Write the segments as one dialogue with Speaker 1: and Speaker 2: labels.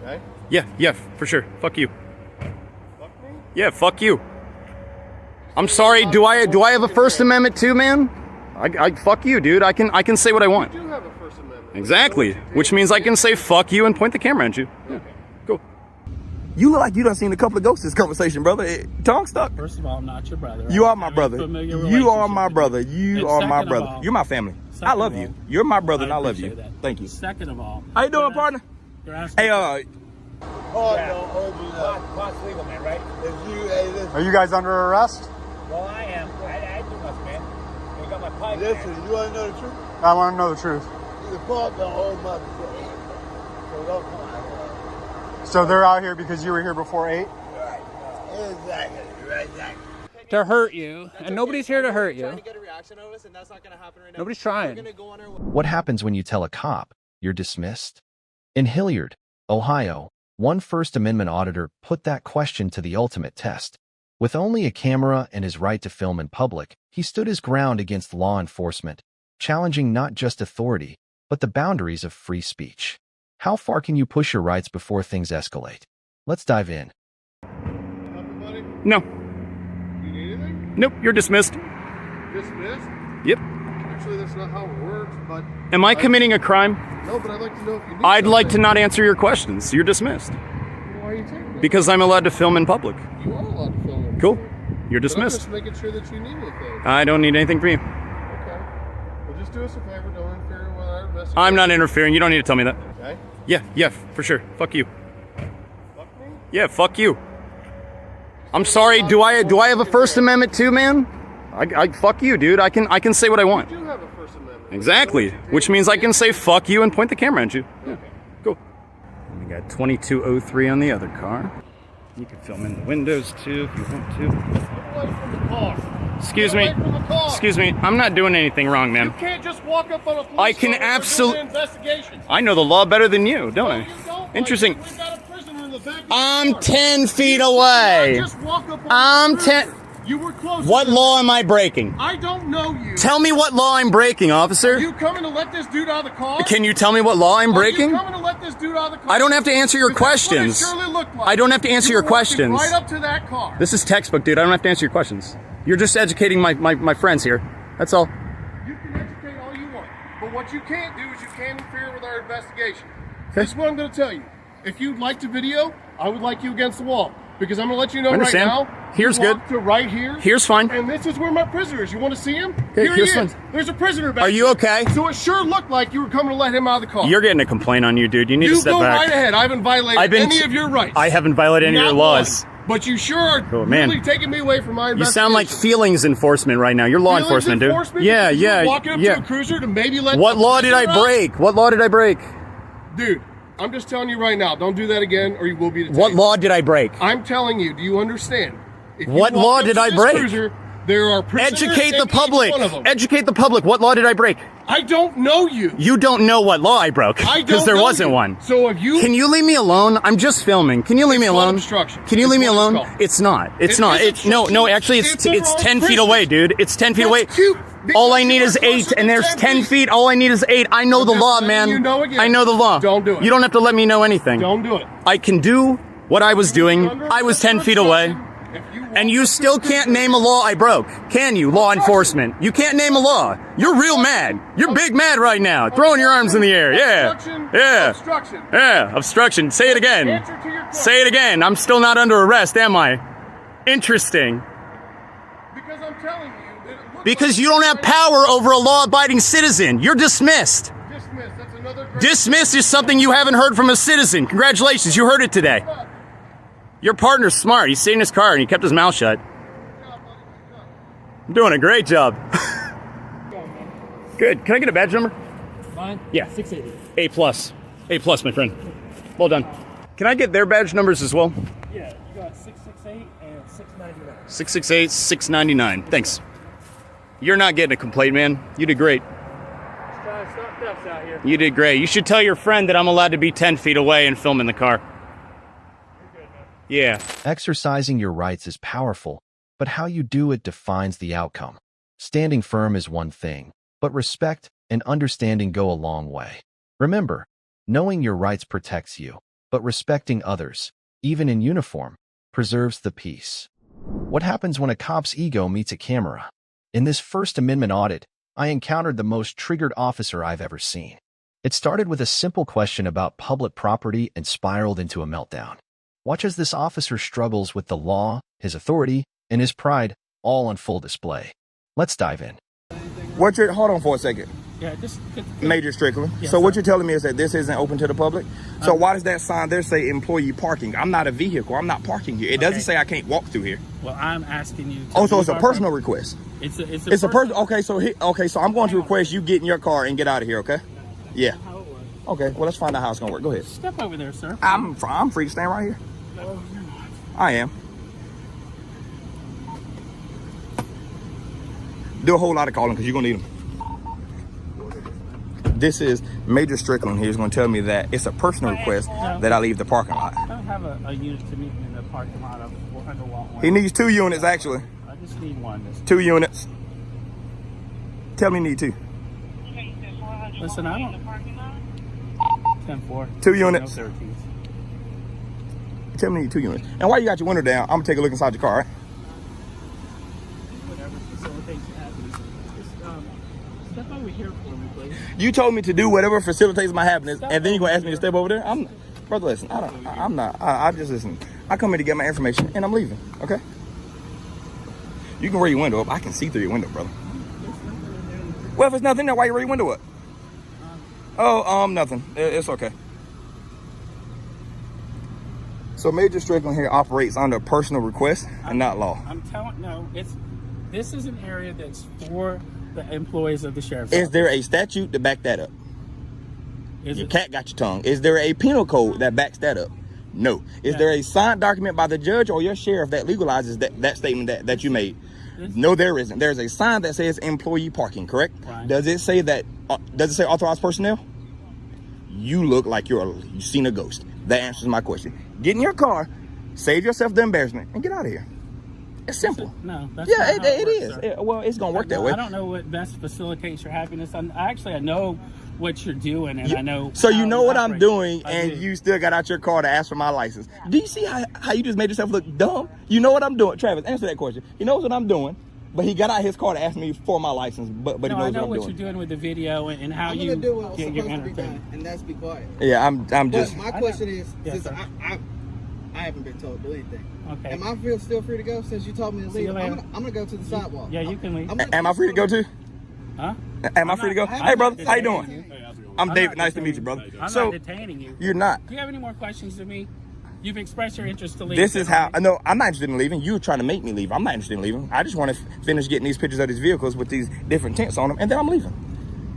Speaker 1: Okay?
Speaker 2: Yeah, for sure. Fuck you.
Speaker 1: Fuck me?
Speaker 2: Yeah, fuck you. I'm sorry. Do I have a First Amendment too, man? I fuck you, dude. I can say what I want.
Speaker 1: You do have a First Amendment.
Speaker 2: Exactly. Which means I can say fuck you and point the camera at you. Yeah. Cool.
Speaker 3: You look like you done seen a couple of ghosts this conversation, brother. Tongue stuck.
Speaker 4: First of all, I'm not your brother.
Speaker 3: You are my brother. You are my brother. You are my brother. You're my family. I love you. You're my brother and I love you. Thank you.
Speaker 4: Second of all,
Speaker 3: How you doing, partner? Hey,
Speaker 1: Oh, no,
Speaker 5: Boss legal man, right?
Speaker 1: if you, hey, listen,
Speaker 6: Are you guys under arrest?
Speaker 5: Well, I am. I do much, man. You got my pipe.
Speaker 1: listen,
Speaker 5: Man.
Speaker 1: you want to know the truth?
Speaker 6: I want to know the truth.
Speaker 1: The park don't hold my shit. So don't come out.
Speaker 6: So they're out here because you were here before 8?
Speaker 1: Right. Exactly.
Speaker 4: To hurt you, and nobody's here to hurt you.
Speaker 7: Trying to get a reaction out of us, and that's not going to happen right now.
Speaker 4: Nobody's
Speaker 7: We're
Speaker 4: trying.
Speaker 7: going to go on our way.
Speaker 8: What happens when you tell a cop you're dismissed? In Hilliard, Ohio, one First Amendment auditor put that question to the ultimate test. With only a camera and his right to film in public, he stood his ground against law enforcement, challenging not just authority, but the boundaries of free speech. How far can you push your rights before things escalate? Let's dive in.
Speaker 1: Everybody,
Speaker 2: No.
Speaker 1: you need anything?
Speaker 2: Nope. You're dismissed.
Speaker 1: Dismissed?
Speaker 2: Yep.
Speaker 1: Actually, that's not how it works, but...
Speaker 2: Am I committing a crime?
Speaker 1: No, but I'd like to know if you need
Speaker 2: I'd like to
Speaker 1: something.
Speaker 2: not answer your questions. You're dismissed.
Speaker 1: Why are you taking it?
Speaker 2: Because I'm allowed to film in public.
Speaker 1: You are allowed to film it.
Speaker 2: Cool. You're
Speaker 1: But I'm
Speaker 2: dismissed.
Speaker 1: just making sure that you need anything.
Speaker 2: I don't need anything from you.
Speaker 1: Okay. Well, just do us a favor. Don't interfere with our investigation.
Speaker 2: I'm not interfering. You don't need to tell me that.
Speaker 1: Okay?
Speaker 2: Yeah, for sure. Fuck you.
Speaker 1: Fuck me?
Speaker 2: Yeah, fuck you. I'm sorry. Do I have a First Amendment too, man? I fuck you, dude. I can say what I want.
Speaker 1: You do have a First Amendment.
Speaker 2: Exactly. Which means I can say fuck you and point the camera at you. Yeah. Cool. We got 2203 on the other car. You can film in the windows too if you want to.
Speaker 1: Get away from the car.
Speaker 2: Excuse me.
Speaker 1: Get away from the car.
Speaker 2: Excuse me. I'm not doing anything wrong,
Speaker 1: You
Speaker 2: man.
Speaker 1: can't just walk up on a police
Speaker 2: I can
Speaker 1: car and
Speaker 2: absol-
Speaker 1: do an investigation.
Speaker 2: I know the law better than you, don't
Speaker 1: No, you
Speaker 2: I?
Speaker 1: don't.
Speaker 2: Interesting.
Speaker 1: We've got a prisoner in the back of the
Speaker 2: I'm
Speaker 1: car.
Speaker 2: 10 feet
Speaker 1: You
Speaker 2: away.
Speaker 1: cannot just walk up on
Speaker 2: I'm
Speaker 1: the prisoner.
Speaker 2: 10.
Speaker 1: You were close.
Speaker 2: What law am I breaking?
Speaker 1: I don't know you.
Speaker 2: Tell me what law I'm breaking, officer.
Speaker 1: Are you coming to let this dude out of the car?
Speaker 2: Can you tell me what law I'm
Speaker 1: Are
Speaker 2: breaking?
Speaker 1: you coming to let this dude out of the car?
Speaker 2: I don't have to answer your
Speaker 1: Because that's
Speaker 2: questions.
Speaker 1: what it surely looked like.
Speaker 2: I don't have to answer
Speaker 1: You
Speaker 2: your
Speaker 1: were walking
Speaker 2: questions.
Speaker 1: Right up to that car.
Speaker 2: This is textbook, dude. I don't have to answer your questions. You're just educating my friends here. That's all.
Speaker 1: You can educate all you want, but what you can't do is you can't interfere with our investigation.
Speaker 2: Okay.
Speaker 1: This is what I'm going to tell you. If you'd like to video, I would like you against the wall. Because I'm going to let you know right
Speaker 2: Understand.
Speaker 1: now.
Speaker 2: Here's
Speaker 1: you
Speaker 2: good.
Speaker 1: walk to right here.
Speaker 2: Here's fine.
Speaker 1: And this is where my prisoner is. You want to see him?
Speaker 2: Okay,
Speaker 1: Here
Speaker 2: here's
Speaker 1: he is.
Speaker 2: fine.
Speaker 1: There's a prisoner back
Speaker 2: Are you
Speaker 1: here.
Speaker 2: okay?
Speaker 1: So it sure looked like you were coming to let him out of the car.
Speaker 2: You're getting a complaint on you, dude. You need to
Speaker 1: You
Speaker 2: step
Speaker 1: go
Speaker 2: back.
Speaker 1: right ahead. I haven't violated
Speaker 2: I've been
Speaker 1: any
Speaker 2: t-
Speaker 1: of your rights.
Speaker 2: I haven't violated any of
Speaker 1: Not
Speaker 2: your laws.
Speaker 1: one. But you sure are
Speaker 2: Cool, man.
Speaker 1: really taking me away from my
Speaker 2: You
Speaker 1: investigation.
Speaker 2: sound like feelings enforcement right now. You're law
Speaker 1: Feelings
Speaker 2: enforcement, dude.
Speaker 1: enforcement?
Speaker 2: Yeah,
Speaker 1: Because you were
Speaker 2: yeah,
Speaker 1: walking up
Speaker 2: yeah.
Speaker 1: to a cruiser to maybe let
Speaker 2: What
Speaker 1: the
Speaker 2: law did I
Speaker 1: prisoner out?
Speaker 2: break? What law did I break?
Speaker 1: Dude, I'm just telling you right now, don't do that again or you will be detained.
Speaker 2: What law did I break?
Speaker 1: I'm telling you, do you understand? If you
Speaker 2: What
Speaker 1: walk
Speaker 2: law
Speaker 1: up
Speaker 2: did
Speaker 1: to
Speaker 2: I
Speaker 1: this
Speaker 2: break?
Speaker 1: Cruiser, there are prisoners
Speaker 2: Educate the
Speaker 1: in each
Speaker 2: public.
Speaker 1: one of them.
Speaker 2: Educate the public. What law did I break?
Speaker 1: I don't know you.
Speaker 2: You don't know what law I broke
Speaker 1: I don't
Speaker 2: because there
Speaker 1: know
Speaker 2: wasn't
Speaker 1: you.
Speaker 2: one.
Speaker 1: So if you
Speaker 2: Can you leave me alone? I'm just filming. Can you leave me
Speaker 1: It's called
Speaker 2: alone?
Speaker 1: obstruction.
Speaker 2: Can you
Speaker 1: It's
Speaker 2: leave me
Speaker 1: what
Speaker 2: alone?
Speaker 1: it's called.
Speaker 2: It's not. It's
Speaker 1: It
Speaker 2: not.
Speaker 1: is
Speaker 2: It's no.
Speaker 1: obstruction.
Speaker 2: Actually,
Speaker 1: It's the
Speaker 2: it's
Speaker 1: wrong
Speaker 2: 10 feet
Speaker 1: prisoners.
Speaker 2: away, dude. It's 10 feet
Speaker 1: That's
Speaker 2: away.
Speaker 1: cute,
Speaker 2: All I
Speaker 1: because
Speaker 2: need
Speaker 1: you
Speaker 2: is
Speaker 1: are closer
Speaker 2: 8,
Speaker 1: than
Speaker 2: and there's
Speaker 1: 10
Speaker 2: 10
Speaker 1: feet.
Speaker 2: feet. All I need is 8. I know the
Speaker 1: just
Speaker 2: law,
Speaker 1: letting
Speaker 2: man.
Speaker 1: you know again.
Speaker 2: I know the law.
Speaker 1: Don't do it.
Speaker 2: You don't have to let me know anything.
Speaker 1: don't do it.
Speaker 2: I can do what I was doing. I was 10 feet away. And you still can't name a law I broke, can you, law enforcement? You can't name a law. You're real mad. You're big mad right now. Throwing your arms in the air. Yeah.
Speaker 1: Obstruction.
Speaker 2: Yeah.
Speaker 1: Obstruction.
Speaker 2: Yeah. Obstruction. Say it again.
Speaker 1: Answer to your question.
Speaker 2: Say it again. I'm still not under arrest, am I? Interesting.
Speaker 1: Because I'm telling you that it looks
Speaker 2: Because
Speaker 1: like
Speaker 2: you don't have power over a law-abiding citizen. You're dismissed.
Speaker 1: Dismissed. That's another great
Speaker 2: Dismissed is something you haven't heard from a citizen. Congratulations, you heard it today. Your partner's smart. He stayed in his car and he kept his mouth shut. I'm doing a great job. Good. Can I get a badge number?
Speaker 4: Mine?
Speaker 2: Yeah.
Speaker 4: 680.
Speaker 2: A plus. A plus, my friend. Well done. Can I get their badge numbers as well?
Speaker 4: Yeah, you got 668 and 699.
Speaker 2: 668, 699. Thanks. You're not getting a complaint, man. You did great.
Speaker 4: Trying to stop thefts out here.
Speaker 2: You did great. You should tell your friend that I'm allowed to be 10 feet away and film in the car. Yeah.
Speaker 8: Exercising your rights is powerful, but how you do it defines the outcome. Standing firm is one thing, but respect and understanding go a long way. Remember, knowing your rights protects you, but respecting others, even in uniform, preserves the peace. What happens when a cop's ego meets a camera? In this First Amendment audit, I encountered the most triggered officer I've ever seen. It started with a simple question about public property and spiraled into a meltdown. Watch as this officer struggles with the law, his authority, and his pride, all on full display. Let's dive in.
Speaker 3: Hold on for a second.
Speaker 4: Yeah, just
Speaker 3: Major Strickland.
Speaker 4: Yes,
Speaker 3: So what
Speaker 4: sir.
Speaker 3: you're telling me is that this isn't open to the public? So why does that sign there say employee parking? I'm not a vehicle. I'm not parking here. It doesn't say I can't walk through here.
Speaker 4: Well, I'm asking you.
Speaker 3: Oh, so it's a personal request.
Speaker 4: It's a
Speaker 3: personal. Okay, so I'm going to request you get in your car and get out of here. Okay. Yeah.
Speaker 4: How it works.
Speaker 3: Okay. Well, let's find out how it's gonna work. Go ahead.
Speaker 4: Step over there, sir.
Speaker 3: I'm free to stand right here.
Speaker 4: No, you're not.
Speaker 3: I am. Do a whole lot of calling because you're gonna need them. This is Major Strickland here. He's going to tell me that it's a personal request that I leave the parking lot.
Speaker 4: I don't have a unit to meet me in the parking lot of Underwater.
Speaker 3: He needs 2 units, actually.
Speaker 4: I just need one.
Speaker 3: 2 units. Tell me you need 2.
Speaker 4: Listen, I don't. 10-4.
Speaker 3: 2 units.
Speaker 4: No 13s.
Speaker 3: Tell me you need 2 units. And while you got your window down, I'm going to take a look inside your car, right?
Speaker 4: Whatever facilitates you happiness. Just step over here for me, please.
Speaker 3: You told me to do whatever facilitates my happiness, and then you're going to ask me to step over there? Brother, listen, I just listen. I come here to get my information, and I'm leaving, okay? You can roll your window up. I can see through your window, brother. Well, if it's nothing there, why you roll your window up? Nothing. It's okay. So Major Strickland here operates under personal request and not law.
Speaker 4: This is an area that's for the employees of the sheriff's
Speaker 3: Is
Speaker 4: office.
Speaker 3: there a statute to back that up?
Speaker 4: Is
Speaker 3: Your
Speaker 4: it?
Speaker 3: cat got your tongue. Is there a penal code that backs that up? No. Is there a signed document by the judge or your sheriff that legalizes that statement that you made? No, there isn't. There's a sign that says employee parking, correct?
Speaker 4: Right.
Speaker 3: Does it say that? Does it say authorized personnel? You look like you've seen a ghost. That answers my question. Get in your car, save yourself the embarrassment, and get out of here. It's simple.
Speaker 4: No, that's
Speaker 3: Yeah,
Speaker 4: not how
Speaker 3: it
Speaker 4: works,
Speaker 3: is.
Speaker 4: sir.
Speaker 3: Well, it's gonna work that way.
Speaker 4: I don't know what best facilitates your happiness. I know what you're doing, and I know.
Speaker 3: So you know what I'm
Speaker 4: operate.
Speaker 3: doing,
Speaker 4: I
Speaker 3: and
Speaker 4: do.
Speaker 3: you still got out your car to ask for my license. Do you see how you just made yourself look dumb? You know what I'm doing, Travis? Answer that question. He knows what I'm doing, but he got out his car to ask me for my license. But he knows
Speaker 4: I know
Speaker 3: what I'm
Speaker 4: what
Speaker 3: doing.
Speaker 4: you're doing with the video and how
Speaker 7: I'm
Speaker 4: you
Speaker 7: gonna do what's
Speaker 4: get your
Speaker 7: supposed to be done,
Speaker 4: entertainment.
Speaker 7: and that's be quiet.
Speaker 3: Yeah, I'm
Speaker 7: But
Speaker 3: just.
Speaker 7: my question is,
Speaker 4: Yes,
Speaker 7: since
Speaker 4: sir.
Speaker 7: I haven't been told to do anything.
Speaker 4: Okay.
Speaker 7: Am I still free to go since you told me to
Speaker 4: See you
Speaker 7: leave?
Speaker 4: later.
Speaker 7: I'm gonna go to the sidewalk.
Speaker 4: Yeah, you can leave.
Speaker 3: Am I free to go too?
Speaker 4: Huh?
Speaker 3: Am I free to go?
Speaker 4: I'm
Speaker 3: Hey,
Speaker 4: not
Speaker 3: brother, how you
Speaker 4: detaining
Speaker 3: doing?
Speaker 4: you.
Speaker 3: I'm
Speaker 4: I'm
Speaker 3: David.
Speaker 4: not
Speaker 3: Nice to meet you,
Speaker 4: detaining
Speaker 3: brother.
Speaker 4: I'm
Speaker 3: So
Speaker 4: not detaining you.
Speaker 3: you're not.
Speaker 4: Do you have any more questions to me? You've expressed your interest to leave.
Speaker 3: This is how. No, I'm not interested in leaving. You're trying to make me leave. I'm not interested in leaving. I just want to finish getting these pictures of these vehicles with these different tents on them, and then I'm leaving.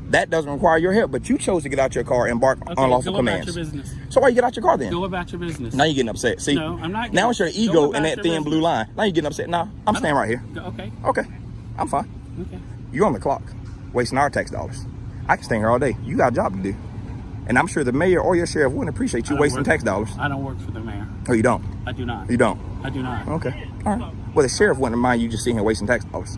Speaker 3: That doesn't require your help, but you chose to get out your car and bark
Speaker 4: Okay,
Speaker 3: unlawful
Speaker 4: go
Speaker 3: commands.
Speaker 4: about your business.
Speaker 3: So why you get out your car then?
Speaker 4: Go about your business.
Speaker 3: Now you're getting upset. See?
Speaker 4: No, I'm not.
Speaker 3: Now it's your
Speaker 4: Go
Speaker 3: ego
Speaker 4: about
Speaker 3: in that
Speaker 4: your
Speaker 3: thin
Speaker 4: business.
Speaker 3: blue line. Now you're getting upset. No, I'm staying right here.
Speaker 4: Okay.
Speaker 3: Okay, I'm fine.
Speaker 4: Okay.
Speaker 3: You're on the clock, wasting our tax dollars. I can stay here all day. You got a job to do. And I'm sure the mayor or your sheriff wouldn't appreciate you wasting tax dollars.
Speaker 4: I don't work for the mayor.
Speaker 3: Oh, you don't?
Speaker 4: I do not.
Speaker 3: You don't?
Speaker 4: I do not.
Speaker 3: Okay. All right. Well, the sheriff wouldn't mind you just sitting here wasting tax dollars.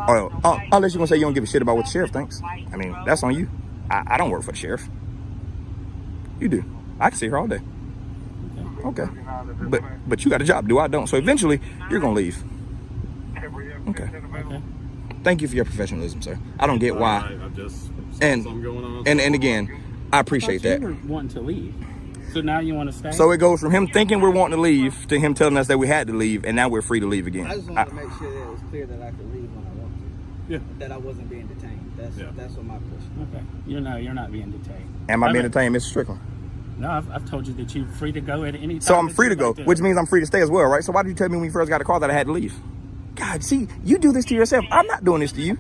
Speaker 3: Unless you're going to say you don't give a shit about what the sheriff thinks. I mean, that's on you. I don't work for the sheriff. You do. I can sit here all day. Okay. But you got a job to do. I don't. So eventually, you're going to leave. Okay.
Speaker 4: Okay.
Speaker 3: Thank you for your professionalism, sir. I don't get why.
Speaker 9: I just
Speaker 3: And
Speaker 9: something going on.
Speaker 3: and again, I appreciate
Speaker 4: I thought
Speaker 3: that.
Speaker 4: you were wanting to leave. So now you want to stay?
Speaker 3: So it goes from him thinking we're wanting to leave to him telling us that we had to leave, and now we're free to leave again.
Speaker 7: I just wanted to make sure that it was clear that I could leave when I want to.
Speaker 9: Yeah.
Speaker 7: That I wasn't being detained. That's what my question.
Speaker 4: Okay. You're not being detained.
Speaker 3: Am I being entertained, Mr. Strickland?
Speaker 4: No, I've told you that you're free to go at any time.
Speaker 3: So I'm
Speaker 4: that
Speaker 3: free to
Speaker 4: you'd
Speaker 3: go,
Speaker 4: like
Speaker 3: which means I'm free to stay as well, right? So why did you tell me when you first got a car that I had to leave? God, see, you do this to yourself. I'm not doing this to you.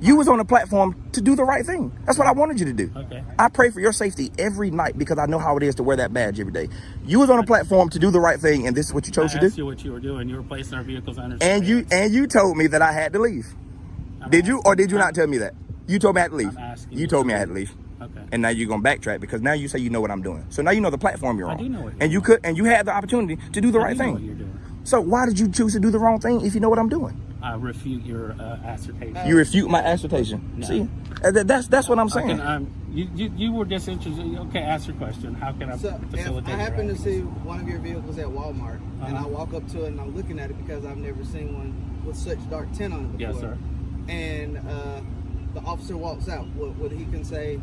Speaker 3: You was on the platform to do the right thing. That's what I wanted you to do.
Speaker 4: Okay.
Speaker 3: I pray for your safety every night because I know how it is to wear that badge every day. You was on a platform to do the right thing, and this is what you chose
Speaker 4: I
Speaker 3: to
Speaker 4: asked
Speaker 3: do.
Speaker 4: you what you were doing. You were placing our vehicles under
Speaker 3: And you told me that I had to leave. Did you or did you not tell me that? You told me I had to leave.
Speaker 4: I'm asking
Speaker 3: You
Speaker 4: you
Speaker 3: told
Speaker 4: to
Speaker 3: me I
Speaker 4: leave.
Speaker 3: had to leave.
Speaker 4: Okay.
Speaker 3: And now you're gonna backtrack because now you say you know what I'm doing. So now you know the platform you're
Speaker 4: I
Speaker 3: on.
Speaker 4: do know what you're
Speaker 3: and you
Speaker 4: doing.
Speaker 3: you had the opportunity to do the
Speaker 4: I
Speaker 3: right
Speaker 4: do know what
Speaker 3: thing.
Speaker 4: you're doing.
Speaker 3: So why did you choose to do the wrong thing if you know what I'm doing?
Speaker 4: refute your assertion.
Speaker 3: You refute my assertion.
Speaker 4: No.
Speaker 3: See, that's what I'm saying.
Speaker 4: You were disinterested. Okay, ask your question. How can I facilitate?
Speaker 7: If I happen
Speaker 4: your
Speaker 7: to see one of your vehicles at Walmart, and I
Speaker 4: Uh-huh.
Speaker 7: walk up to it and I'm looking at it because I've never seen one with such dark tint on it before.
Speaker 4: Yes, sir.
Speaker 7: And the officer walks out. Would he say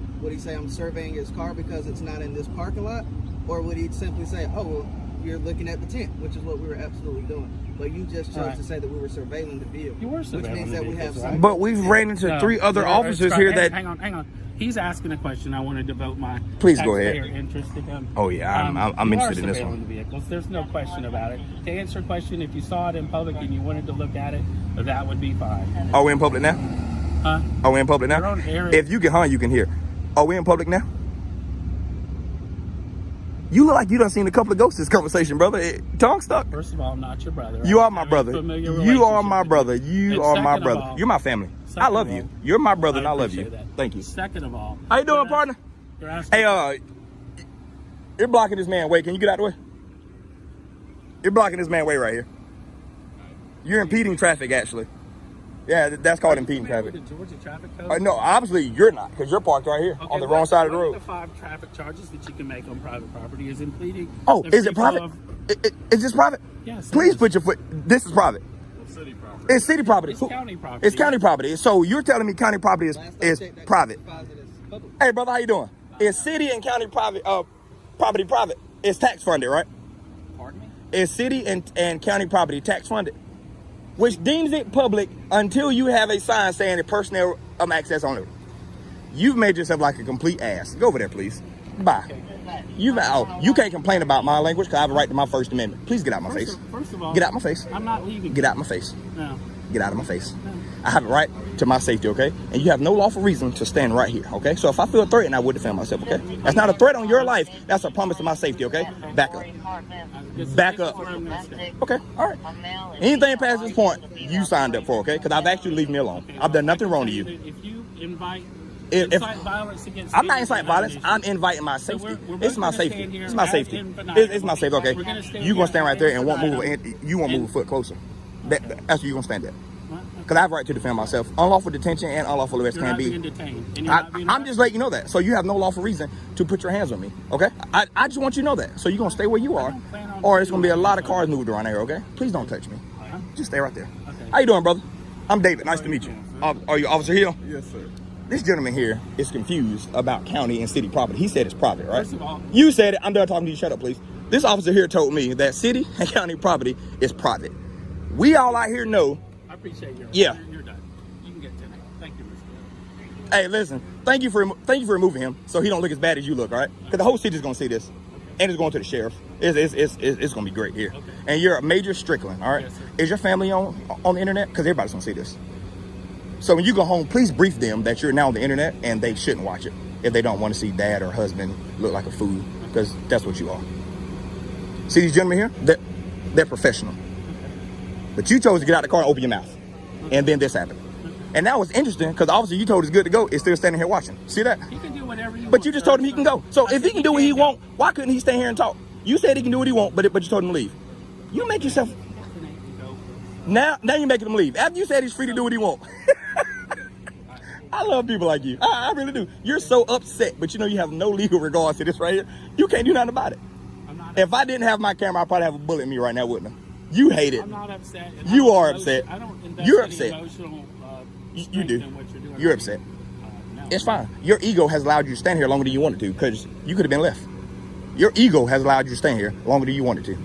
Speaker 7: I'm surveying his car because it's not in this parking lot, or would he simply say, "Oh, well, you're looking at the tent," which is what we were absolutely doing. But you just chose
Speaker 4: Right.
Speaker 7: to say that we were surveilling the vehicle.
Speaker 4: You were
Speaker 7: which
Speaker 4: surveilling
Speaker 7: means
Speaker 4: the
Speaker 7: that we
Speaker 4: vehicles,
Speaker 7: have
Speaker 4: right?
Speaker 7: some.
Speaker 3: But we've ran into
Speaker 4: No,
Speaker 3: 3 other
Speaker 4: you're-
Speaker 3: officers
Speaker 4: it's
Speaker 3: here
Speaker 4: fine.
Speaker 3: that.
Speaker 4: Hang on. He's asking a question. I want to devote my
Speaker 3: Please go ahead.
Speaker 4: taxpayer interest to him.
Speaker 3: Oh, yeah, I'm
Speaker 4: you
Speaker 3: interested
Speaker 4: are
Speaker 3: in this
Speaker 4: surveilling
Speaker 3: one.
Speaker 4: The vehicles. There's no question about it. To answer your question, if you saw it in public and you wanted to look at it, that would be fine.
Speaker 3: Are we in public now?
Speaker 4: Huh?
Speaker 3: Are we in public
Speaker 4: Your
Speaker 3: now?
Speaker 4: own area.
Speaker 3: If you can, you can hear. Are we in public now? You look like you done seen a couple of ghosts this conversation, brother. Tongue stuck.
Speaker 4: First of all, I'm not your brother.
Speaker 3: You
Speaker 4: I
Speaker 3: are my
Speaker 4: have a
Speaker 3: brother.
Speaker 4: familiar
Speaker 3: You are
Speaker 4: relationship
Speaker 3: my
Speaker 4: with
Speaker 3: brother.
Speaker 4: you.
Speaker 3: You
Speaker 4: And
Speaker 3: are my
Speaker 4: second of
Speaker 3: brother.
Speaker 4: all-
Speaker 3: You're my family. I
Speaker 4: second
Speaker 3: love
Speaker 4: of
Speaker 3: you.
Speaker 4: all,
Speaker 3: You're my brother and I love
Speaker 4: appreciate
Speaker 3: you.
Speaker 4: that.
Speaker 3: Thank you.
Speaker 4: Second of all,
Speaker 3: How you doing,
Speaker 4: you're
Speaker 3: partner?
Speaker 4: You're asking.
Speaker 3: Hey, you're blocking this man way. Can you get out of the way? You're blocking this man way right here. You're impeding traffic, actually. Yeah, that's called impeding traffic.
Speaker 4: With the Georgia traffic code?
Speaker 3: No, obviously you're not, because you're parked right here
Speaker 4: Okay,
Speaker 3: on the wrong side of the
Speaker 4: one
Speaker 3: road.
Speaker 4: the 5 traffic charges that you can make on private property is impeding.
Speaker 3: Oh,
Speaker 4: the
Speaker 3: is it
Speaker 4: people
Speaker 3: private?
Speaker 4: of-
Speaker 3: Is this private?
Speaker 4: Yes, it
Speaker 3: Please
Speaker 4: is.
Speaker 3: put your foot. This is private. It's city property.
Speaker 4: It's
Speaker 3: Cool.
Speaker 4: county property.
Speaker 3: It's county property. So you're telling me county property is
Speaker 7: Last I checked, that
Speaker 3: private?
Speaker 7: classifies it as public.
Speaker 3: Hey, brother, how you doing? Is city and county private property private? It's tax funded, right?
Speaker 4: Pardon me?
Speaker 3: Is city and county property tax funded? Which deems it public until you have a sign saying that personnel access only. You've made yourself like a complete ass. Go over there, please. Bye. You can't complain about my language because I have a right to my First Amendment. Please get out my face.
Speaker 4: First of all,
Speaker 3: Get out my face.
Speaker 4: I'm not leaving.
Speaker 3: Get out my face.
Speaker 4: No.
Speaker 3: Get out of my face. I have a right to my safety, okay? And you have no lawful reason to stand right here, okay? So if I feel threatened, I would defend myself, okay? That's not a threat on your life. That's a promise to my safety, okay? Back up. Back up. Okay, all right. Anything past this point, you signed up for, okay? Because I've asked you to leave me alone. I've done nothing wrong to you.
Speaker 4: If you invite
Speaker 3: If
Speaker 4: incite violence against
Speaker 3: I'm not
Speaker 4: me,
Speaker 3: inciting
Speaker 4: it's not an
Speaker 3: violence.
Speaker 4: issue.
Speaker 3: I'm inviting my
Speaker 4: So
Speaker 3: safety.
Speaker 4: we're
Speaker 3: It's
Speaker 4: both
Speaker 3: my
Speaker 4: gonna
Speaker 3: safety.
Speaker 4: stand here
Speaker 3: It's my
Speaker 4: ad
Speaker 3: safety.
Speaker 4: infinitum.
Speaker 3: It's my safety. Okay.
Speaker 4: We're gonna stand
Speaker 3: You
Speaker 4: here
Speaker 3: gonna stand right there and
Speaker 4: ad
Speaker 3: won't move.
Speaker 4: infinitum.
Speaker 3: And you won't move a foot closer. That's where you gonna stand at. Because I have a right to defend myself. Unlawful detention and unlawful arrest
Speaker 4: You're
Speaker 3: can
Speaker 4: not
Speaker 3: be.
Speaker 4: being detained. And you're not being
Speaker 3: I'm just letting you know that. So you have no lawful reason to put your hands on me. Okay. I just want you to know that. So you're gonna stay where you are,
Speaker 4: don't plan on
Speaker 3: or it's gonna be a
Speaker 4: doing
Speaker 3: lot of
Speaker 4: that.
Speaker 3: cars moved around here. Okay. Please don't touch me.
Speaker 4: Uh-huh.
Speaker 3: Just stay right there.
Speaker 4: Okay.
Speaker 3: How you doing, brother? I'm David. Nice to meet you. Are you Officer Hill?
Speaker 1: Yes, sir.
Speaker 3: This gentleman here is confused about county and city property. He said it's private, right?
Speaker 4: First of all-
Speaker 3: You said it. I'm done talking to you. Shut up, please. This officer here told me that city and county property is private. We all out here know.
Speaker 4: I appreciate your.
Speaker 3: Yeah.
Speaker 4: You're done. You can get to me. Thank you, Mr.
Speaker 3: Hey, listen. Thank you for removing him so he don't look as bad as you look. All right? Because the whole city's gonna see this, and it's going to the sheriff. It's gonna be great here.
Speaker 4: Okay.
Speaker 3: And you're a major Strickland. All right?
Speaker 4: Yes, sir.
Speaker 3: Is your family on the internet? Because everybody's gonna see this. So when you go home, please brief them that you're now on the internet and they shouldn't watch it if they don't want to see dad or husband look like a fool, because that's what you are. See these gentlemen here? They're professional. But you chose to get out of the car and open your mouth. And then this happened. And now what's interesting, because obviously you told us good to go, is still standing here watching. See that?
Speaker 4: He can do whatever you want.
Speaker 3: But you just told him he can go. So
Speaker 4: I
Speaker 3: if he
Speaker 4: said
Speaker 3: can do what he
Speaker 4: go.
Speaker 3: want, why couldn't he stay here and talk? You said he can do what he want, but you told him to leave. You make yourself... Now you're making him leave. After you said he's free to do what he want. I love people like you. I really do. You're so upset, but you know you have no legal regards to this right here. You can't do nothing about it.
Speaker 4: I'm not
Speaker 3: If I didn't have my camera, I'd probably have a bullet in me right now, wouldn't I? You hate it.
Speaker 4: I'm not upset. and
Speaker 3: You
Speaker 4: I don't
Speaker 3: are
Speaker 4: emotion-
Speaker 3: upset.
Speaker 4: I don't invest
Speaker 3: You're
Speaker 4: any
Speaker 3: upset.
Speaker 4: Emotional,
Speaker 3: You
Speaker 4: strength
Speaker 3: do.
Speaker 4: in what you're doing.
Speaker 3: You're upset.
Speaker 4: No.
Speaker 3: It's fine. Your ego has allowed you to stand here longer than you wanted to, because you could have been left. Your ego has allowed you to stand here longer than you wanted to.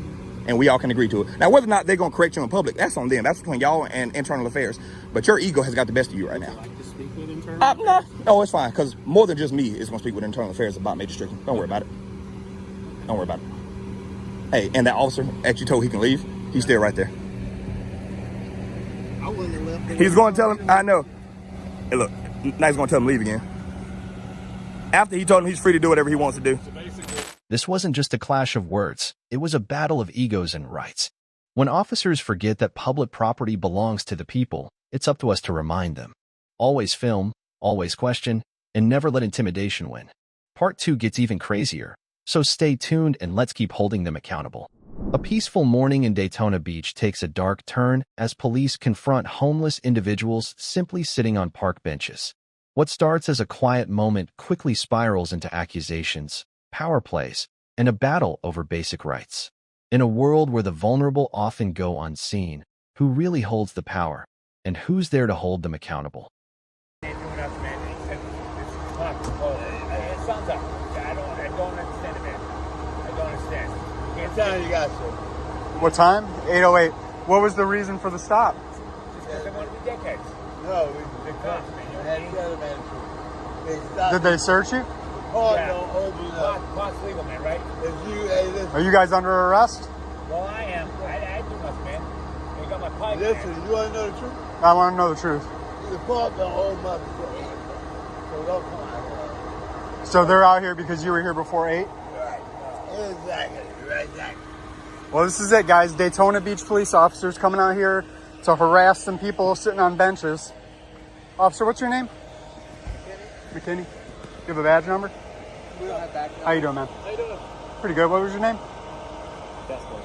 Speaker 3: And we all can agree to it. Now, whether or not they're going to correct you in public, that's on them. That's between y'all and internal affairs. But your ego has got the best of you right now.
Speaker 4: Like to speak with internal
Speaker 3: No. Oh, it's fine. Because more than just me is going to speak with internal affairs about Major Strickland. Don't worry about it. Don't worry about it. Hey, and that officer that you told he can leave, he's still right there.
Speaker 7: I wouldn't have left.
Speaker 3: He's going to tell him, I know. Hey, look, now he's going to tell him to leave again. After he told him he's free to do whatever he wants to do.
Speaker 8: This wasn't just a clash of words, it was a battle of egos and rights. When officers forget that public property belongs to the people, it's up to us to remind them. Always film, always question, and never let intimidation win. Part 2 gets even crazier, so stay tuned and let's keep holding them accountable. A peaceful morning in Daytona Beach takes a dark turn as police confront homeless individuals simply sitting on park benches. What starts as a quiet moment quickly spirals into accusations, power plays, and a battle over basic rights. In a world where the vulnerable often go unseen, who really holds the power, and who's there to hold them accountable?
Speaker 5: It sounds like I don't understand it, man. I don't understand. Can't tell you guys, sir.
Speaker 6: What time? 8:08. What was the reason for the stop?
Speaker 5: Just because they want to be dickheads.
Speaker 9: No,
Speaker 5: They're cops, man. You know what I mean?
Speaker 9: the other man.
Speaker 6: Did they search you?
Speaker 9: Oh,
Speaker 5: Yeah.
Speaker 9: no, hold me up.
Speaker 5: Boss legal, man, right?
Speaker 9: If you, hey, listen,
Speaker 6: Are you guys under arrest?
Speaker 5: Well, I am. I do much, man. They got my pipe,
Speaker 9: listen,
Speaker 5: man.
Speaker 9: you want to know the truth?
Speaker 6: I want to know the truth.
Speaker 9: The park don't hold much. So don't come out here.
Speaker 6: So they're out here because you were here before 8?
Speaker 9: Exactly, exactly.
Speaker 6: Well, this is it, guys. Daytona Beach police officers coming out here to harass some people sitting on benches. Officer, what's your name? McKinney. You have a badge number?
Speaker 7: We don't have back.
Speaker 6: How you doing, man?
Speaker 7: How you doing?
Speaker 6: Pretty good. What was your name?
Speaker 7: Gaspard.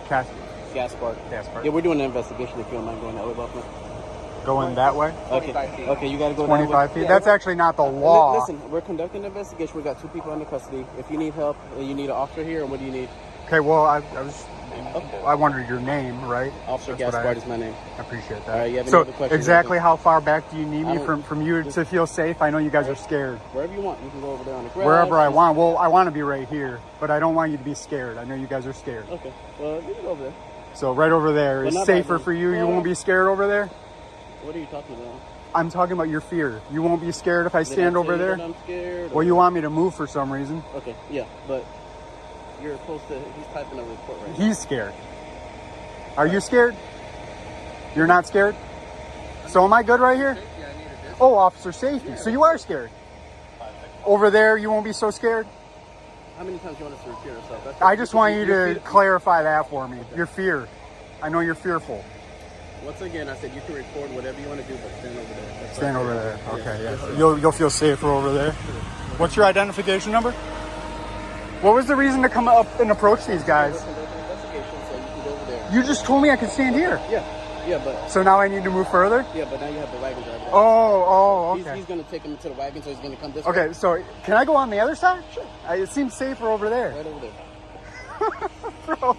Speaker 6: Cash.
Speaker 7: Gaspard.
Speaker 6: Gaspard.
Speaker 7: Yeah, we're doing an investigation if you don't mind going that way, Buffman.
Speaker 6: Going that way?
Speaker 7: Okay. Okay, you gotta go
Speaker 6: 25
Speaker 7: that
Speaker 6: feet.
Speaker 7: way.
Speaker 6: That's actually not the law.
Speaker 7: Listen, we're conducting an investigation. We got 2 people under custody. If you need help, you need an officer here, or what do you need?
Speaker 6: Okay, well, I wondered your name, right?
Speaker 7: Officer
Speaker 6: That's what
Speaker 7: Gaspard is my name.
Speaker 6: I appreciate that.
Speaker 7: All right, you have any
Speaker 6: So
Speaker 7: other questions?
Speaker 6: exactly how far back do you need
Speaker 7: I
Speaker 6: me
Speaker 7: don't-
Speaker 6: from you to feel safe? I know you guys are scared.
Speaker 7: Wherever you want, you can go over there on the grass.
Speaker 6: Wherever I want. Well, I want to be right here, but I don't want you to be scared. I know you guys are scared.
Speaker 7: Okay, well, you can go over there.
Speaker 6: So right over there
Speaker 7: Well,
Speaker 6: is
Speaker 7: not
Speaker 6: safer
Speaker 7: right now.
Speaker 6: for you. You
Speaker 7: Well-
Speaker 6: won't be scared over there?
Speaker 7: What are you talking about?
Speaker 6: I'm talking about your fear. You won't be scared if I
Speaker 7: Did
Speaker 6: stand
Speaker 7: I
Speaker 6: over
Speaker 7: tell you
Speaker 6: there?
Speaker 7: that I'm scared.
Speaker 6: Well, you want me to move for some reason.
Speaker 7: Okay, yeah, but you're supposed to. He's typing a report right now.
Speaker 6: He's scared. Are you scared? You're not scared? So am I good right here? Oh, officer safety. So you are scared. Over there, you won't be so scared?
Speaker 7: How many times do you want us to repeat ourselves? That's
Speaker 6: I just want you
Speaker 7: your
Speaker 6: to
Speaker 7: fear-
Speaker 6: clarify that for me. Your fear. I know you're fearful.
Speaker 7: Once again, I said you can record whatever you want to do, but stand over there. That's
Speaker 6: Stand
Speaker 7: right.
Speaker 6: over there. Okay,
Speaker 7: Yes,
Speaker 6: yeah.
Speaker 7: sir.
Speaker 6: You'll feel safer over there. What's your identification number? What was the reason to come up and approach these guys?
Speaker 7: We're conducting an investigation, so you can go over there.
Speaker 6: You just told me I could stand here.
Speaker 7: Yeah, but
Speaker 6: So now I need to move further?
Speaker 7: now you have the wagon driver.
Speaker 6: Oh,
Speaker 7: He's
Speaker 6: okay.
Speaker 7: going to take him to the wagon, so he's going to come this way.
Speaker 6: Okay, so can I go on the other side? Sure. It seems safer over there.
Speaker 7: Right over there.
Speaker 6: Bro,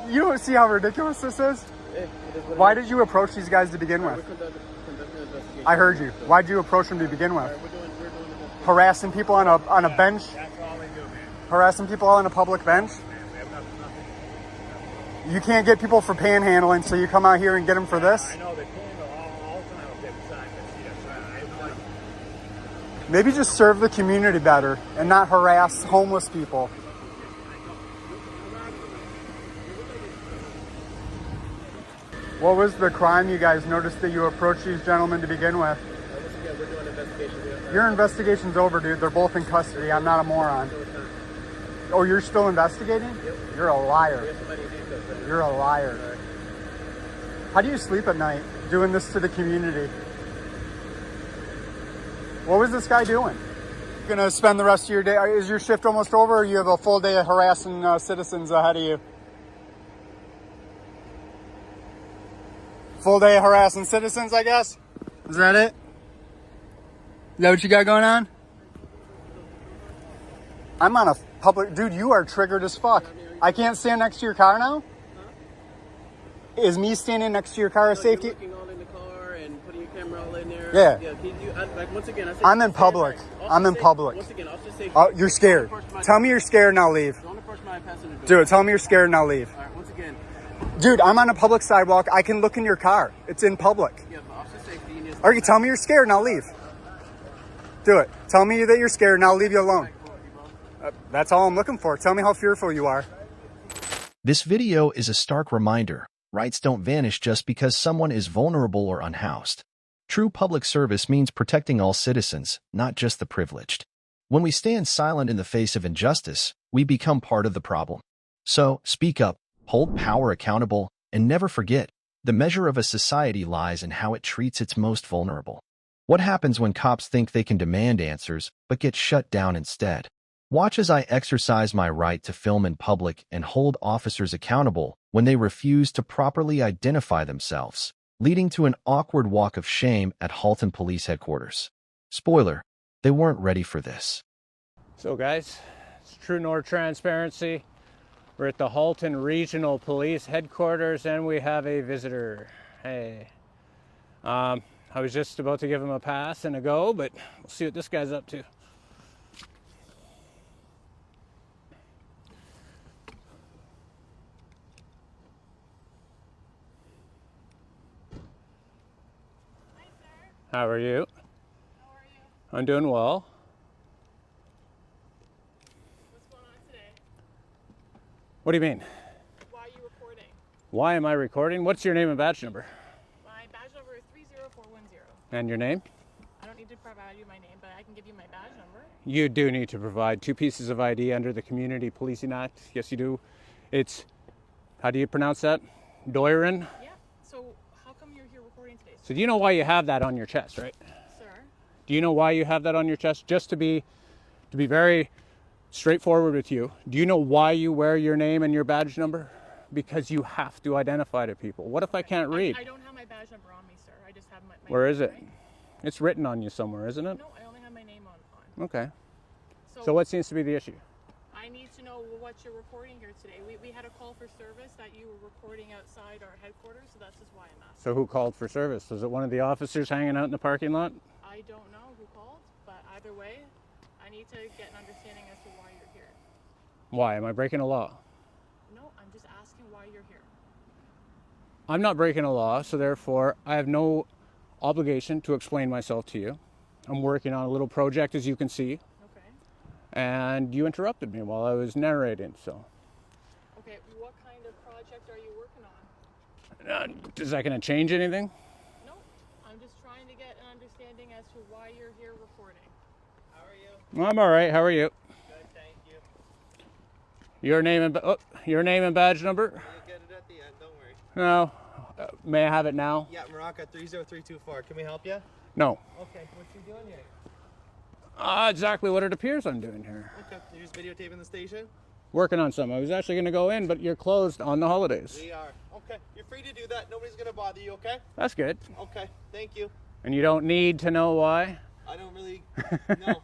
Speaker 6: you don't see how ridiculous this is?
Speaker 7: Yeah, it is what it
Speaker 6: Why
Speaker 7: is.
Speaker 6: did you approach these guys to begin
Speaker 7: We're
Speaker 6: with?
Speaker 7: conducting an investigation.
Speaker 6: I heard you. Why'd you approach them to begin with?
Speaker 7: All right, we're doing the investigation.
Speaker 6: Harassing people on a bench?
Speaker 5: That's all they do, man.
Speaker 6: Harassing people on a public bench?
Speaker 5: We have nothing.
Speaker 6: You can't get people for panhandling, so you come out here and get them for this?
Speaker 5: I know they panhandle all the time up there beside me. See, that's right. I have no idea.
Speaker 6: Maybe just serve the community better and not harass homeless people. What was the crime you guys noticed that you approached these gentlemen to begin with?
Speaker 7: Once again, we're doing an investigation.
Speaker 6: Your investigation's over, dude. They're both in custody. I'm not a moron. Oh, you're still investigating? You're a liar. You're a liar. How do you sleep at night doing this to the community? What was this guy doing? Gonna spend the rest of your day? Is your shift almost over, or you have a full day of harassing citizens ahead of you? Full day of harassing citizens, I guess? Is that it? Is that what you got going on? I'm on a public... Dude, you are triggered as fuck. I can't stand next to your car now? Is me standing next to your car a safety?
Speaker 7: You're looking all in the car and putting your camera all in there.
Speaker 6: Yeah.
Speaker 7: Can you, like, once again, I said,
Speaker 6: I'm in public. I'm in public.
Speaker 7: Once again, officer safety.
Speaker 6: Oh, you're scared. Tell me you're scared and I'll leave.
Speaker 7: Don't approach my passenger door.
Speaker 6: Dude, tell me you're scared and I'll leave.
Speaker 7: All right, once again,
Speaker 6: Dude, I'm on a public sidewalk. I can look in your car. It's in public.
Speaker 7: yeah, but officer safety. You need to
Speaker 6: Or you tell me you're scared and I'll leave. Do it. Tell me that you're scared and I'll leave you alone. That's all I'm looking for. Tell me how fearful you are.
Speaker 8: This video is a stark reminder. Rights don't vanish just because someone is vulnerable or unhoused. True public service means protecting all citizens, not just the privileged. When we stand silent in the face of injustice, we become part of the problem. So, speak up, hold power accountable, and never forget, the measure of a society lies in how it treats its most vulnerable. What happens when cops think they can demand answers, but get shut down instead? Watch as I exercise my right to film in public and hold officers accountable when they refuse to properly identify themselves, leading to an awkward walk of shame at Halton Police Headquarters. Spoiler, they weren't ready for this.
Speaker 10: So guys, it's True North Transparency. We're at the Halton Regional Police Headquarters and we have a visitor. Hey. I was just about to give him a pass and a go, but we'll see what this guy's up to.
Speaker 11: Hi, sir.
Speaker 10: How are you?
Speaker 11: How are you?
Speaker 10: I'm doing well.
Speaker 11: What's going on today?
Speaker 10: What do you mean?
Speaker 11: Why are you recording?
Speaker 10: Why am I recording? What's your name and badge number?
Speaker 11: My badge number is 30410.
Speaker 10: And your name?
Speaker 11: I don't need to provide you my name, but I can give you my badge number.
Speaker 10: You do need to provide 2 pieces of ID under the Community Policing Act. Yes, you do. It's, how do you pronounce that? Doiron?
Speaker 11: Yeah. So how come you're here recording today, sir?
Speaker 10: So do you know why you have that on your chest, right?
Speaker 11: Sir?
Speaker 10: Do you know why you have that on your chest? Just to be very straightforward with you, do you know why you wear your name and your badge number? Because you have to identify to people. What if I can't read?
Speaker 11: I don't have my badge number on me, sir. I just have my
Speaker 10: Where
Speaker 11: name,
Speaker 10: is it?
Speaker 11: right?
Speaker 10: It's written on you somewhere, isn't it?
Speaker 11: No, I only have my name on.
Speaker 10: Okay.
Speaker 11: So
Speaker 10: what seems to be the issue?
Speaker 11: I need to know what you're recording here today. We had a call for service that you were recording outside our headquarters, so that's just why I'm asking.
Speaker 10: So who called for service? Was it one of the officers hanging out in the parking lot?
Speaker 11: I don't know who called, but either way, I need to get an understanding as to why you're here.
Speaker 10: Why? Am I breaking a law?
Speaker 11: No, I'm just asking why you're here.
Speaker 10: I'm not breaking a law, so therefore I have no obligation to explain myself to you. I'm working on a little project, as you can see.
Speaker 11: Okay.
Speaker 10: And you interrupted me while I was narrating, so.
Speaker 11: Okay, what kind of project are you working on?
Speaker 10: Is that going to change anything?
Speaker 11: No, I'm just trying to get an understanding as to why you're here recording.
Speaker 5: How are you?
Speaker 10: I'm all right. How are you?
Speaker 5: Good, thank you.
Speaker 10: Your name and badge number?
Speaker 5: You'll get it at the end, don't worry.
Speaker 10: No. May I have it now?
Speaker 5: Yeah, Morocco 30324. Can we help you?
Speaker 10: No.
Speaker 5: Okay, what you doing here?
Speaker 10: Exactly what it appears I'm doing here.
Speaker 5: Okay, you're just videotaping the station?
Speaker 10: Working on something. I was actually going to go in, but you're closed on the holidays.
Speaker 5: We are. Okay, you're free to do that. Nobody's gonna bother you, okay?
Speaker 10: That's good.
Speaker 5: Okay, thank you.
Speaker 10: And you don't need to know why?
Speaker 5: I don't really know.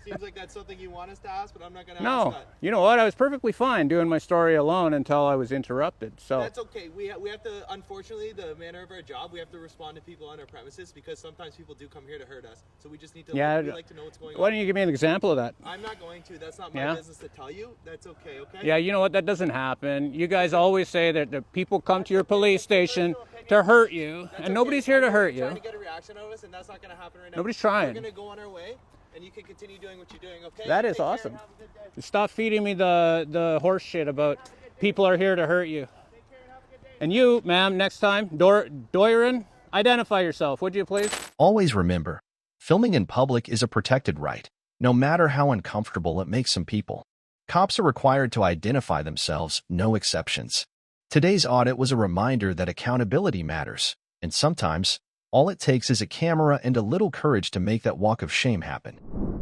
Speaker 5: Seems like that's something you want us to ask, but I'm not gonna
Speaker 10: No.
Speaker 5: ask that.
Speaker 10: You know what? I was perfectly fine doing my story alone until I was interrupted. So
Speaker 5: That's okay. We have to, unfortunately, the manner of our job, we have to respond to people on our premises because sometimes people do come here to hurt us. So we just need to,
Speaker 10: yeah,
Speaker 5: we like to know what's going on.
Speaker 10: why don't you give me an example of that?
Speaker 5: I'm not going to. That's not my
Speaker 10: Yeah?
Speaker 5: business to tell you. That's okay, okay?
Speaker 10: Yeah, you know what? That doesn't happen. You guys always say that the people come to your police station to hurt you,
Speaker 5: That's
Speaker 10: and
Speaker 5: okay.
Speaker 10: nobody's here to hurt
Speaker 5: You're trying
Speaker 10: you.
Speaker 5: to get a reaction out of us, and that's not going to happen right now.
Speaker 10: Nobody's trying.
Speaker 5: We're going to go on our way, and you can continue doing what you're doing, okay?
Speaker 10: That is
Speaker 5: Take care,
Speaker 10: awesome.
Speaker 5: have a good day.
Speaker 10: Stop feeding me the horse shit about people are here to hurt you.
Speaker 5: Take care and have a good day.
Speaker 10: And you, ma'am, next time, Doiron, identify yourself, would you please?
Speaker 8: Always remember, filming in public is a protected right, no matter how uncomfortable it makes some people. Cops are required to identify themselves, no exceptions. Today's audit was a reminder that accountability matters, and sometimes, all it takes is a camera and a little courage to make that walk of shame happen.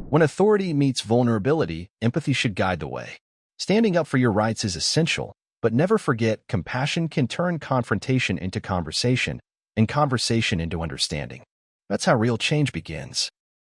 Speaker 8: When authority meets vulnerability, empathy should guide the way. Standing up for your rights is essential, but never forget compassion can turn confrontation into conversation, and conversation into understanding. That's how real change begins.